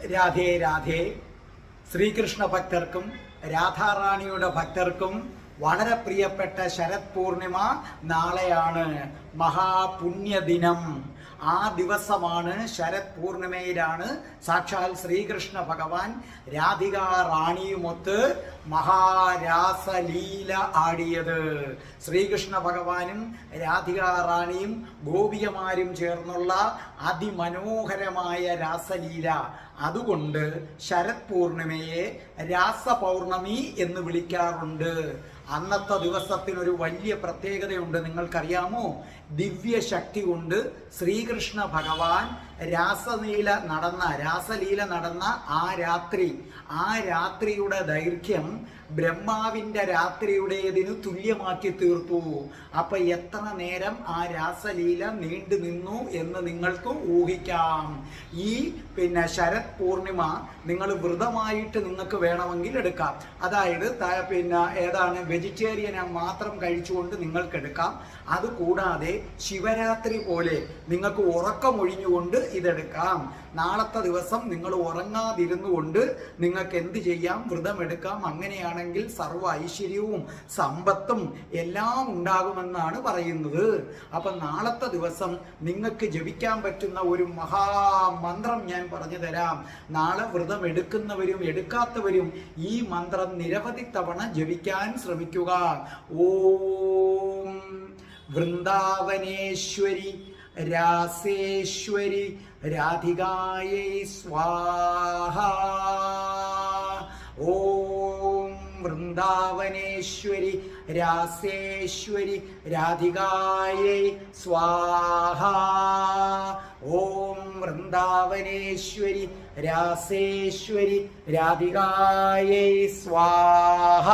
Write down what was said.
രാധേ രാധേ. ശ്രീകൃഷ്ണ ഭക്തർക്കും രാധാറാണിയുടെ ഭക്തർക്കും വളരെ പ്രിയപ്പെട്ട ശരത് പൂർണിമ നാളെയാണ് മഹാപുണ്യദിനം. ആ ദിവസമാണ് ശരത് പൂർണിമയിലാണ് സാക്ഷാൽ ശ്രീകൃഷ്ണ ഭഗവാൻ രാധികാ റാണിയുമൊത്ത് മഹാരാസലീല ആടിയത്. ശ്രീകൃഷ്ണ ഭഗവാനും രാധികാ റാണിയും ഗോപികമാരും ചേർന്നുള്ള അതിമനോഹരമായ രാസലീല. അതുകൊണ്ട് ശരത് പൂർണിമയെ രാസപൗർണമി എന്ന് വിളിക്കാറുണ്ട്. അന്നത്തെ ദിവസത്തിനൊരു വലിയ പ്രത്യേകതയുണ്ട്. നിങ്ങൾക്കറിയാമോ? ദിവ്യശക്തി കൊണ്ട് ശ്രീകൃഷ്ണ ഭഗവാൻ രാസലീല നടന്ന ആ രാത്രിയുടെ ദൈർഘ്യം ബ്രഹ്മാവിൻ്റെ രാത്രിയുടേതിന് തുല്യമാക്കി തീർത്തു. അപ്പൊ എത്ര നേരം ആ രാസലീല നീണ്ടു നിന്നു എന്ന് നിങ്ങൾക്ക് ഊഹിക്കാം. ഈ ശരത് പൂർണിമ നിങ്ങൾ വ്രതമായിട്ട് നിങ്ങൾക്ക് വേണമെങ്കിൽ എടുക്കാം. അതായത് ഏതാണ് വെജിറ്റേറിയനെ മാത്രം കഴിച്ചുകൊണ്ട് നിങ്ങൾക്ക് എടുക്കാം. അതുകൂടാതെ ശിവരാത്രി പോലെ നിങ്ങൾക്ക് ഉറക്കമൊഴിഞ്ഞുകൊണ്ട് ഇതെടുക്കാം. നാളത്തെ ദിവസം നിങ്ങൾ ഉറങ്ങാതിരുന്നു കൊണ്ട് നിങ്ങൾക്ക് എന്ത് ചെയ്യാം? വ്രതമെടുക്കാം. അങ്ങനെയാണെങ്കിൽ സർവ്വ ഐശ്വര്യവും സമ്പത്തും എല്ലാം ഉണ്ടാകുമെന്നാണ് പറയുന്നത്. അപ്പൊ നാളത്തെ ദിവസം നിങ്ങൾക്ക് ജപിക്കാൻ പറ്റുന്ന ഒരു മഹാമന്ത്രം ഞാൻ പറഞ്ഞു തരാം. നാളെ വ്രതം എടുക്കുന്നവരും എടുക്കാത്തവരും ഈ മന്ത്രം നിരവധി തവണ ജപിക്കാൻ ശ്രമിക്കുക. ഓം വൃന്ദാവനേശ്വരി രാസേശ്വരി രാധികായൈ സ്വാഹ. ഓം വൃന്ദാവനേശ്വരി രാസേശ്വരി രാധികായൈ സ്വാഹ. ഓം വൃന്ദാവനേശ്വരി രാസേശ്വരി രാധികായൈ സ്വാഹ.